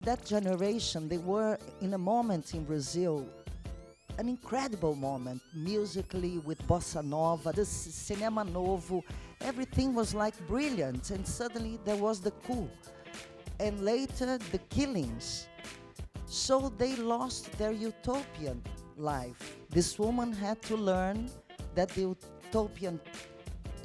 That generation, they were in a moment in Brazil, an incredible moment musically with bossa nova, the cinema novo, everything was like brilliant, and suddenly there was the coup, and later the killings. So they lost their utopian life. This woman had to learn that the utopian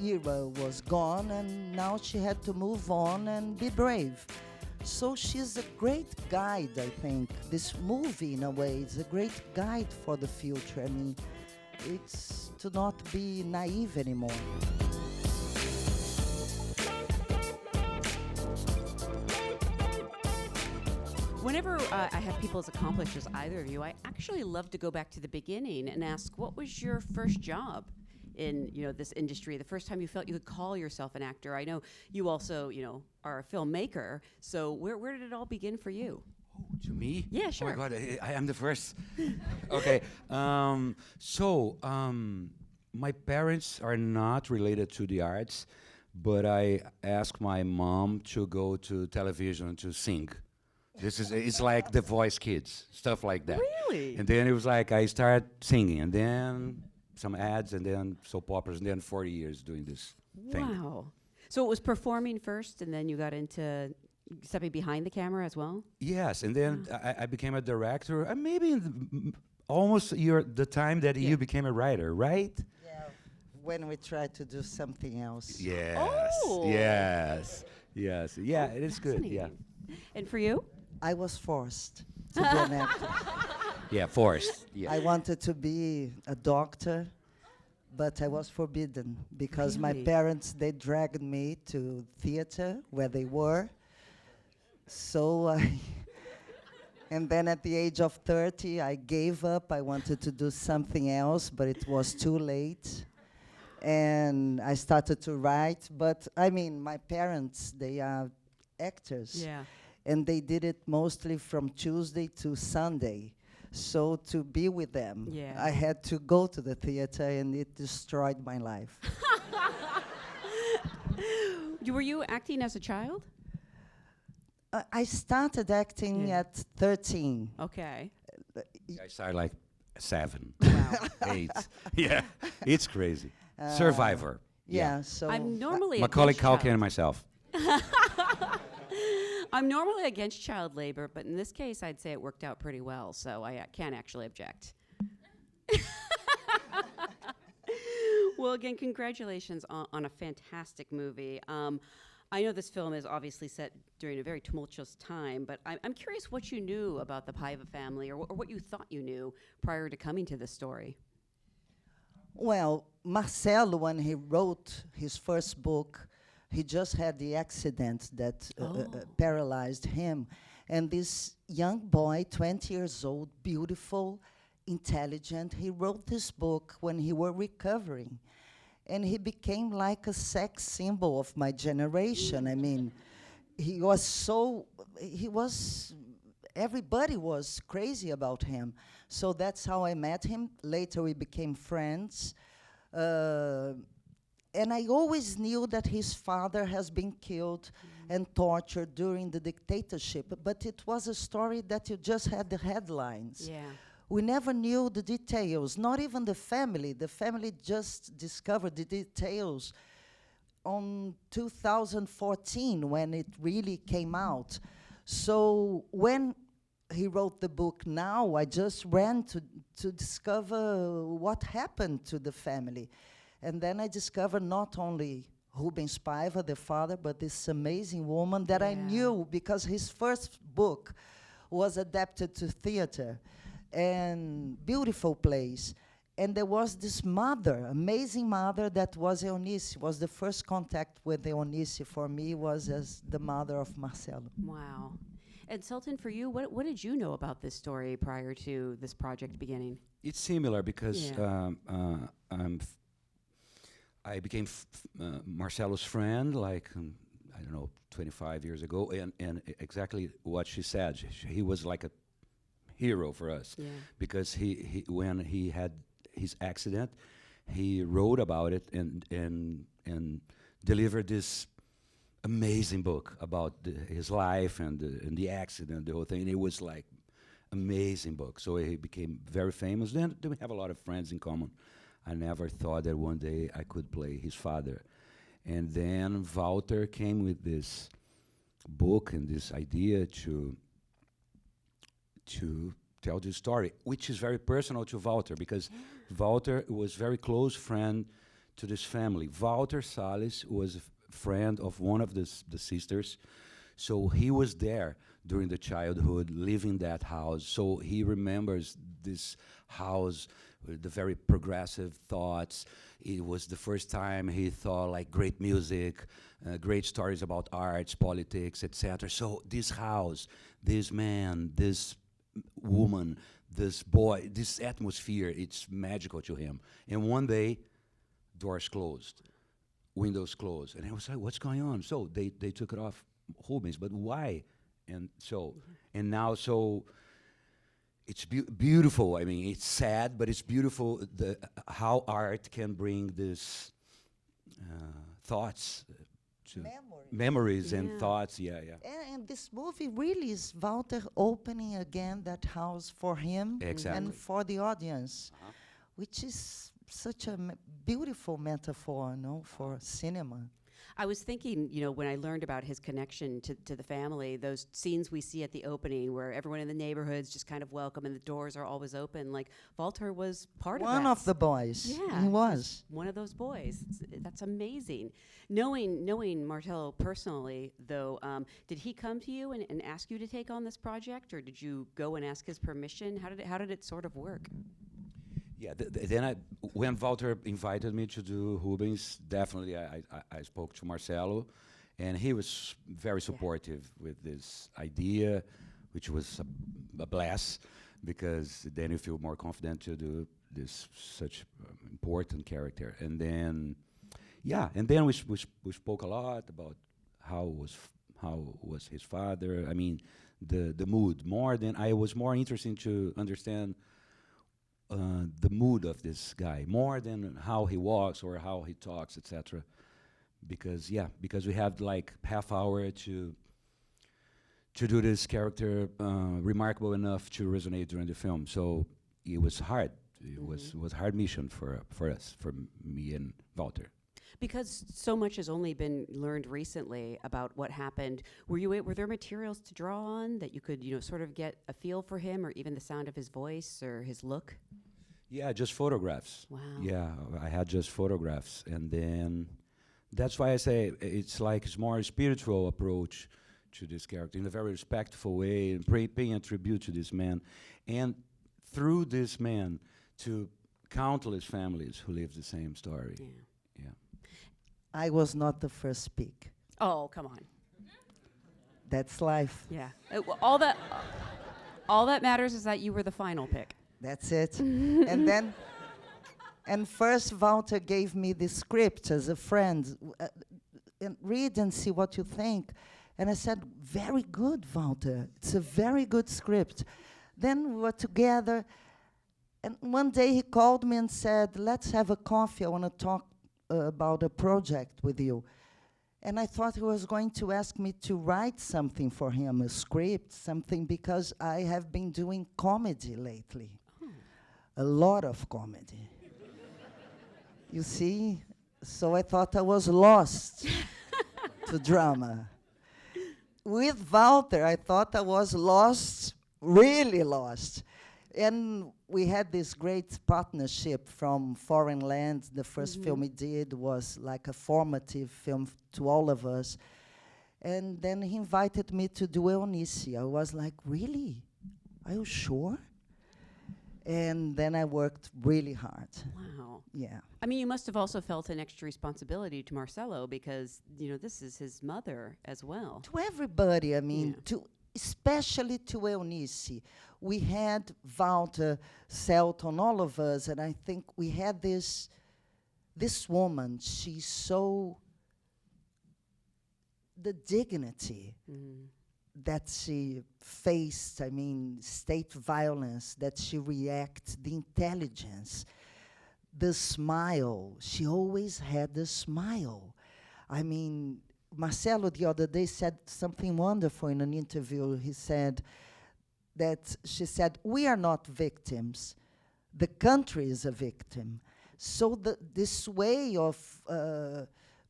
era was gone, and now she had to move on and be brave. So she's a great guide, I think. This movie, in a way, is a great guide for the future. I mean, it's to not be naive anymore. Whenever I have people as accomplished as either of you, I actually love to go back to the beginning and ask, what was your first job in this industry? The first time you felt you could call yourself an actor. I know you also are a filmmaker. So where did it all begin for you? Oh, to me? Yeah, sure. Oh my God, I am the first. Okay. My parents are not related to the arts, but I asked my mom to go to television to sing. It's like The Voice Kids, stuff like that. Really? And then it was like I started singing, and then some ads, and then soap operas, and then 40 years doing this thing. Wow. So it was performing first, and then you got into stepping behind the camera as well? Yes, and then I became a director, maybe in almost the time that you became a writer, right? Yeah, when we tried to do something else. Yes, Oh. yes, yes. Yeah, it is good, yeah. And for you? I was forced to be an actor. Yeah, forced. Yeah. I wanted to be a doctor, but I was forbidden because my Really? parents, they dragged me to theater where they were. So and then at the age of 30, I gave up. I wanted to do something else, but it was too late. And I started to write, but I mean, my parents, they are actors. Yeah. And they did it mostly from Tuesday to Sunday. So to be with them, Yeah. I had to go to the theater, and it destroyed my life. Were you acting as a child? I started acting Yeah. at 13. Okay. I started like 7, Wow. 8. Yeah, it's crazy. Survivor. Yeah, so I'm normally Macaulay against Culkin child- and myself. I'm normally against child labor, but in this case, I'd say it worked out pretty well, so I can't actually object. Well, again, congratulations on a fantastic movie. I know this film is obviously set during a very tumultuous time, but I'm curious what you knew about the Piva family, or what you thought you knew prior to coming to this story. well, Marcelo, when he wrote his first book, he just had the accident that paralyzed him. And this young boy, 20 years old, beautiful, intelligent, he wrote this book when he was recovering. And he became like a sex symbol of my generation. I mean, everybody was crazy about him. So that's how I met him. Later we became friends. And I always knew that his father has been killed and tortured during the dictatorship, but it was a story that you just had the headlines. Yeah. We never knew the details, not even the family. The family just discovered the details on 2014 when it really came out. So when he wrote the book now, I just ran to discover what happened to the family. And then I discovered not only Rubens Paiva, the father, but this amazing woman that I Yeah. knew because his first book was adapted to theater, and beautiful place. And there was this mother, amazing mother, that was Eunice. Was the first contact with Eunice for me was as the mother of Marcelo. Wow. And Selton, for you, what did you know about this story prior to this project beginning? It's similar because Yeah. I became Marcelo's friend, like, I don't know, 25 years ago, and exactly what she said. He was like a hero for us, Yeah. because when he had his accident, he wrote about it and delivered this amazing book about his life and the accident, the whole thing. It was like amazing book. So he became very famous. Then we have a lot of friends in common. I never thought that one day I could play his father. And then Walter came with this book and this idea to tell this story, which is very personal to Walter, because Walter was very close friend to this family. Walter Salles was a friend of one of the sisters, so he was there during the childhood, living that house. So he remembers this house with the very progressive thoughts. It was the first time he thought like great music, great stories about arts, politics, etc. So this house, this man, this woman, this boy, this atmosphere, it's magical to him. And one day, doors closed, windows closed, and I was like, what's going on? So they took it off Rubens, but why? And so, and now, so it's beautiful. I mean, it's sad, but it's beautiful how art can bring this thoughts to memories and thoughts. Yeah. And this movie really is Walter opening again that house for him and for the audience, which is such a beautiful metaphor, no, for cinema. I was thinking, when I learned about his connection to the family, those scenes we see at the opening where everyone in the neighborhood's just kind of welcome and the doors are always open, like Walter was part of that. One of the boys. Yeah. He was. One of those boys. That's amazing. Knowing Marcello personally, though, did he come to you and ask you to take on this project, or did you go and ask his permission? How did it sort of work? Yeah, then when Walter invited me to do Rubens, definitely I spoke to Marcelo, and he was very supportive with this idea, which was a blast, because then you feel more confident to do this such important character. And then, we spoke a lot about how was his father. I mean, the mood more than I was more interested to understand. The mood of this guy more than how he walks or how he talks, etc. Because we had like half hour to do this character remarkable enough to resonate during the film. So it was hard. It was a hard mission for us, for me and Walter. Because so much has only been learned recently about what happened, were there materials to draw on that you could, sort of get a feel for him, or even the sound of his voice or his look? Yeah, just photographs. Wow. Yeah, I had just photographs, and then that's why I say it's like a more spiritual approach to this character in a very respectful way, and paying a tribute to this man, and through this man to countless families who live the same story. Yeah. I was not the first speak. Oh, come on. That's life. Yeah. All that matters is that you were the final pick. That's it. And first Walter gave me the script as a friend, and read and see what you think. And I said, very good, Walter. It's a very good script. Then we were together, and one day he called me and said, let's have a coffee. I want to talk about a project with you. And I thought he was going to ask me to write something for him, a script, something, because I have been doing comedy lately. A lot of comedy. You see? So I thought I was lost to drama. With Walter, I thought I was lost, really lost. And we had this great partnership from foreign land. The first film he did was like a formative film to all of us. And then he invited me to do Eunice. I was like, really? Are you sure? And then I worked really hard. Wow. Yeah. I mean, you must have also felt an extra responsibility to Marcello because, this is his mother as well. To everybody, I mean, especially to Eunice. We had Walter, Selton, all of us, and I think we had this woman, she's so, the dignity that she faced, I mean, state violence, that she reacted, the intelligence, the smile. She always had the smile. I mean, Marcelo the other day said something wonderful in an interview. He said that she said, "We are not victims. The country is a victim." So this way of,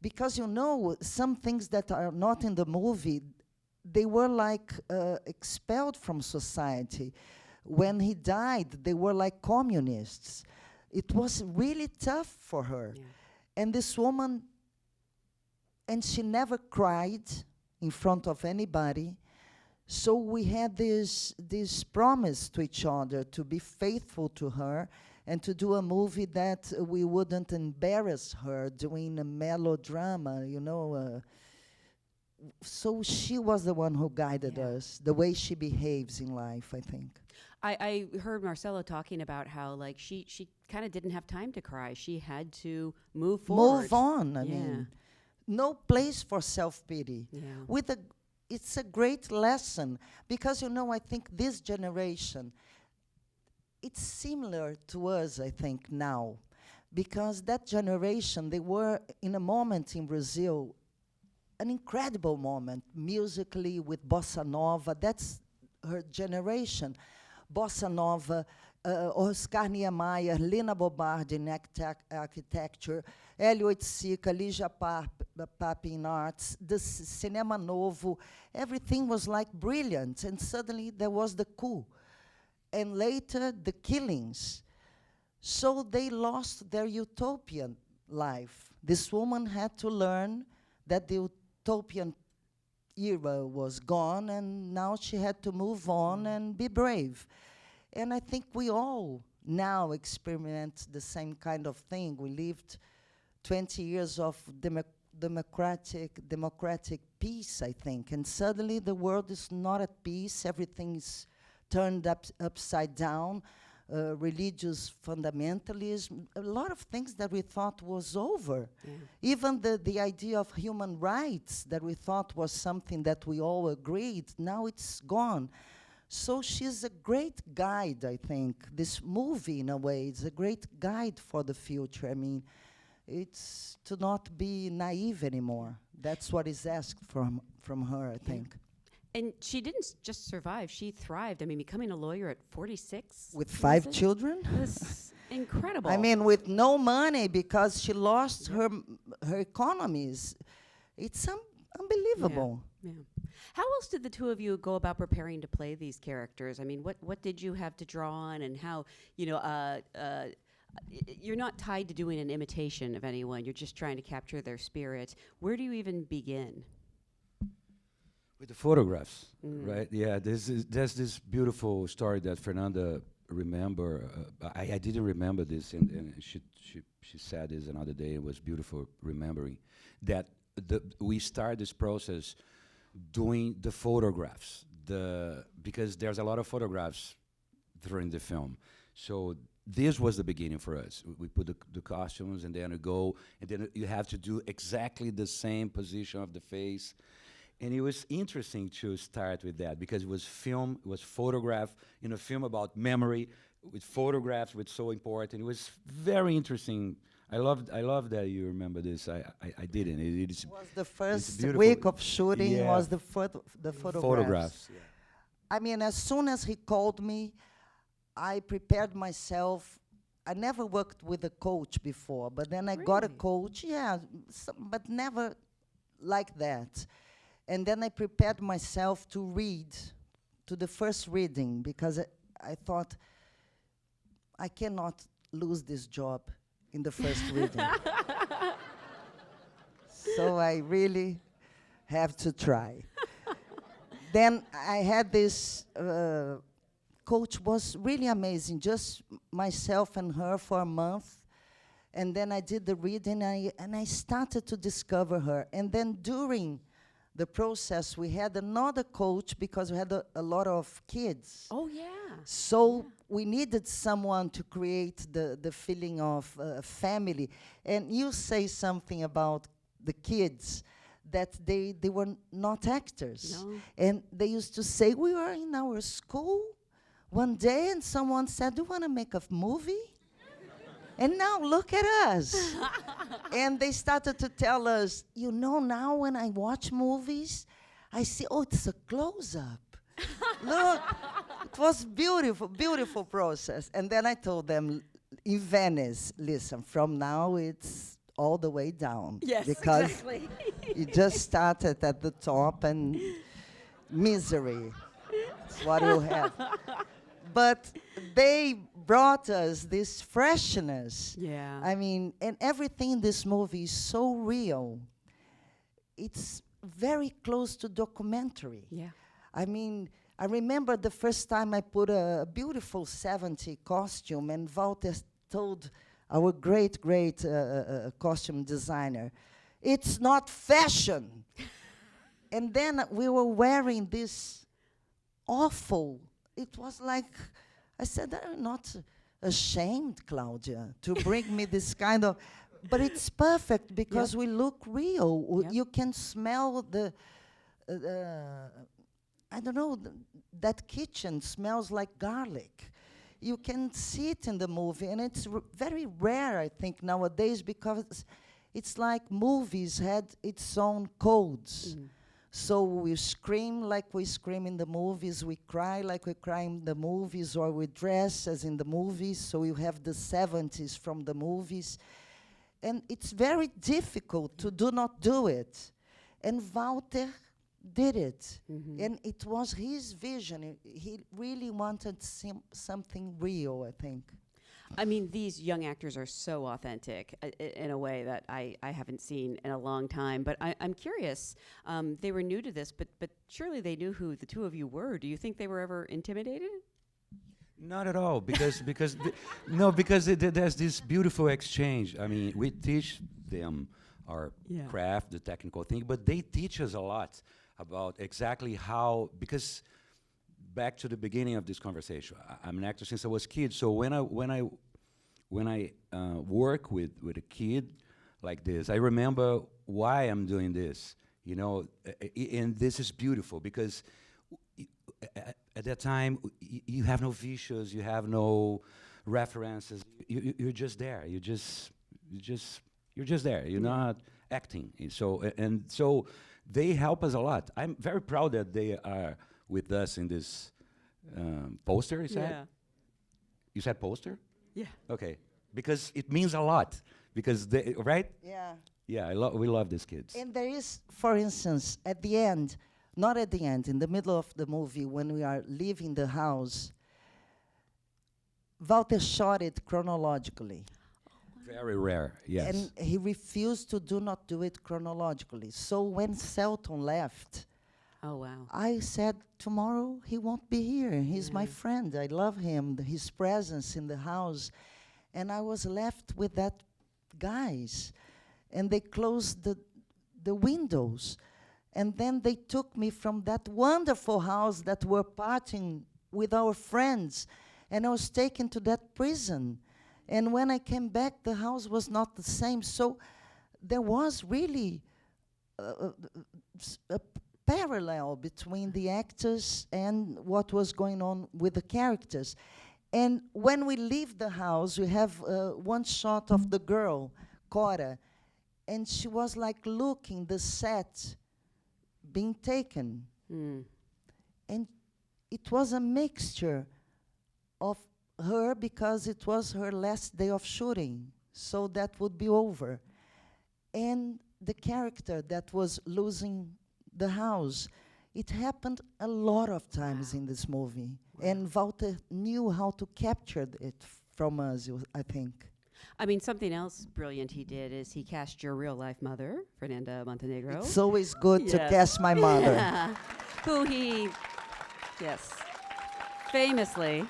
because you know, some things that are not in the movie, they were like expelled from society. When he died, they were like communists. It was really tough for her. Yeah. And this woman, and she never cried in front of anybody. So we had this promise to each other to be faithful to her and to do a movie that we wouldn't embarrass her doing a melodrama, you know. So she was the one who guided us, the way she behaves in life, I think. I heard Marcelo talking about how, like, she kind of didn't have time to cry. She had to move forward. Move on, I mean. No place for self-pity. Yeah. It's a great lesson, because, you know, I think this generation, it's similar to us, I think, now. Because that generation, they were in a moment in Brazil, an incredible moment, musically, with bossa nova. That's her generation. Bossa nova, Oscar Niemeyer, Lina Bobardi in architecture, Hélio Oiticica, Lígia Pape in arts, the cinema novo, everything was like brilliant, and suddenly there was the coup, and later the killings. So they lost their utopian life. This woman had to learn that the utopian era was gone, and now she had to move on and be brave. And I think we all now experiment the same kind of thing. We lived 20 years of democratic peace, I think, and suddenly the world is not at peace. Everything is turned upside down. Religious fundamentalism, a lot of things that we thought was over. Yeah. Even the idea of human rights that we thought was something that we all agreed, now it's gone. So she's a great guide, I think. This movie, in a way, is a great guide for the future. I mean, it's to not be naive anymore. That's what is asked from her, I think. And she didn't just survive, she thrived. I mean, becoming a lawyer at 46. With 5 children? Was incredible. I mean, with no money, because she lost her economies. It's unbelievable. Yeah. How else did the two of you go about preparing to play these characters? I mean, what did you have to draw on, and how, you know, you're not tied to doing an imitation of anyone. You're just trying to capture their spirit. Where do you even begin? With the photographs, right? Yeah, there's this beautiful story that Fernanda remember. I didn't remember this, and she said this another day. It was beautiful remembering that we started this process doing the photographs, because there's a lot of photographs during the film. So this was the beginning for us. We put the costumes, and then we go, and then you have to do exactly the same position of the face. And it was interesting to start with that, because it was film, it was photograph, in a film about memory, with photographs, which so important. It was very interesting. I love that you remember this. I didn't. It was the first beautiful. week of shooting, was the photographs. Photographs. Yeah. I mean, as soon as he called me, I prepared myself. I never worked with a coach before, but then I got a coach, but never like that. And then I prepared myself to read, to the first reading, because I thought, I cannot lose this job in the first reading. So I really have to try. Then I had this coach, was really amazing, just myself and her for a month. And then I did the reading, and I started to discover her. And then during the process, we had another coach, because we had a lot of kids. Oh, yeah. So we needed someone to create the feeling of family. And you say something about the kids, that they were not actors. No. And they used to say, we were in our school one day, and someone said, do you want to make a movie? And now look at us. And they started to tell us, you know, now when I watch movies, I see, oh, it's a close-up. Look, it was beautiful, beautiful process. And then I told them in Venice, listen, from now it's all the way down. Yes, because exactly. it just started at the top and misery. That's what you have. But they brought us this freshness. Yeah. I mean, and everything in this movie is so real. It's very close to documentary. Yeah. I mean, I remember the first time I put a beautiful 70 costume, and Walter told our great costume designer, it's not fashion. And then we were wearing this awful, it was like, I said, I'm not ashamed, Claudia, to bring me this kind of, but it's perfect because Yep. we look real. Yep. You can smell the, I don't know, that kitchen smells like garlic. You can see it in the movie, and it's very rare, I think, nowadays, because it's like movies had its own codes. So we scream like we scream in the movies, we cry like we cry in the movies, or we dress as in the movies, so you have the 70s from the movies. And it's very difficult to do not do it. And Walter did it. And it was his vision. He really wanted something real, I think. I mean, these young actors are so authentic in a way that I haven't seen in a long time. But I'm curious. They were new to this, but surely they knew who the two of you were. Do you think they were ever intimidated? Not at all, because there's this beautiful exchange. I mean, we teach them our Yeah. craft, the technical thing, but they teach us a lot about exactly how, because back to the beginning of this conversation, I'm an actor since I was a kid. So when I work with a kid like this, I remember why I'm doing this, you know, and this is beautiful because at that time you have no visuals, you have no references. You're just there. You're just there. You're not acting. So they help us a lot. I'm very proud that they are with us in this poster. You said? Yeah. You said poster? Yeah. Okay, because it means a lot. Because they, right? Yeah. Yeah, we love these kids. And there is, for instance, at the end, not at the end, in the middle of the movie, when we are leaving the house, Walter shot it chronologically. Very rare, yes. And he refused to do not do it chronologically. So when Selton left, Oh, wow. I said, tomorrow he won't be here. He's my friend. I love him, his presence in the house. And I was left with that guys. And they closed the windows. And then they took me from that wonderful house that we're partying with our friends. And I was taken to that prison. And when I came back, the house was not the same. So there was really a parallel between the actors and what was going on with the characters. And when we leave the house, we have one shot of the girl, Cora, and she was like looking the set being taken. And it was a mixture of her because it was her last day of shooting, so that would be over. And the character that was losing the house. It happened a lot of times in this movie. And Walter knew how to capture it from us, I think. I mean, something else brilliant he did is he cast your real-life mother, Fernanda Montenegro. It's always good to Yes. cast my mother. Yeah. Who he, yes, famously.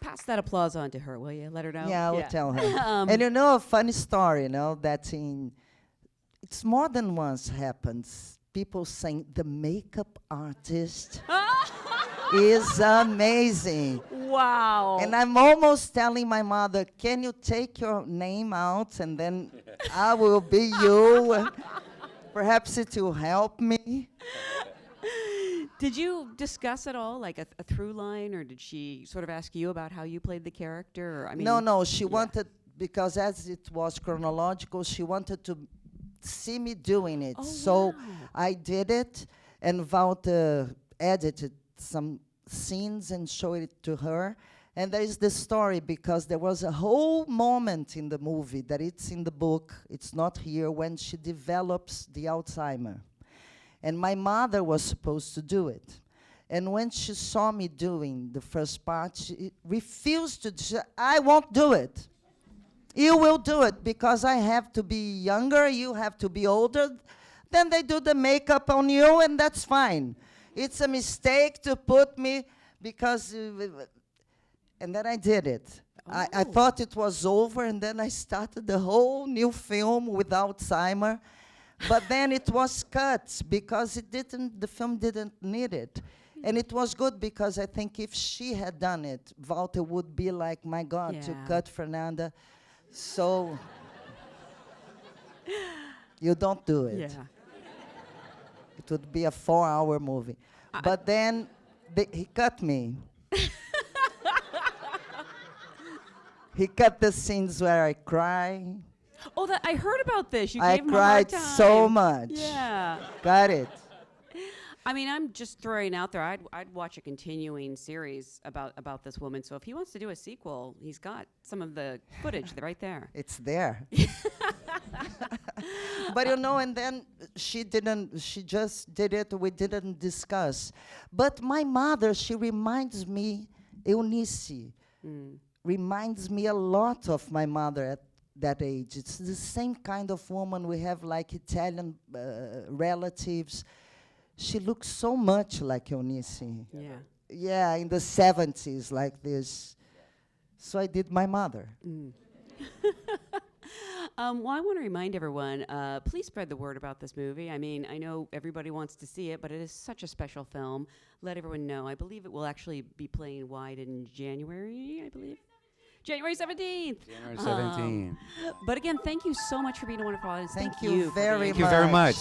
Pass that applause on to her, will you? Let her know. Yeah, I will tell her. And you know a funny story, you know, that it's more than once happens. People saying the makeup artist is amazing. Wow. And I'm almost telling my mother, can you take your name out and then I will be you. Perhaps it will help me. Did you discuss at all, like a through line, or did she sort of ask you about how you played the character? Or, I mean, No, she yeah. wanted, because as it was chronological, she wanted to see me doing it. Oh, So wow. I did it, and Walter edited some scenes and showed it to her. And there is the story, because there was a whole moment in the movie that it's in the book, it's not here, when she develops the Alzheimer. And my mother was supposed to do it. And when she saw me doing the first part, she refused to. She said, I won't do it. You will do it, because I have to be younger, you have to be older. Then they do the makeup on you, and that's fine. It's a mistake to put me, because... and then I did it. I Oh. thought it was over, and then I started the whole new film with Alzheimer. But then it was cut, because the film didn't need it. And it was good, because I think if she had done it, Walter would be like, my God, to Yeah. cut Fernanda. So you don't do it. Yeah. It would be a 4-hour movie. But then he cut me. He cut the scenes where I cry. Oh, I heard about this. You I gave him a hard cried time. so much. Yeah. Got it. I mean, I'm just throwing out there. I'd watch a continuing series about this woman. So if he wants to do a sequel, he's got some of the footage right there. It's there. But and then she just did it, we didn't discuss. But my mother, she reminds me, Eunice, reminds me a lot of my mother at that age. It's the same kind of woman. We have like Italian relatives. She looks so much like Eunice. Yeah. Yeah, in the 70s, like this. So I did my mother. Well, I want to remind everyone, please spread the word about this movie. I mean, I know everybody wants to see it, but it is such a special film. Let everyone know. I believe it will actually be playing wide in January, I believe. January 17th. January 17th. But again, thank you so much for being a wonderful audience. Thank you you for very being Thank you very much.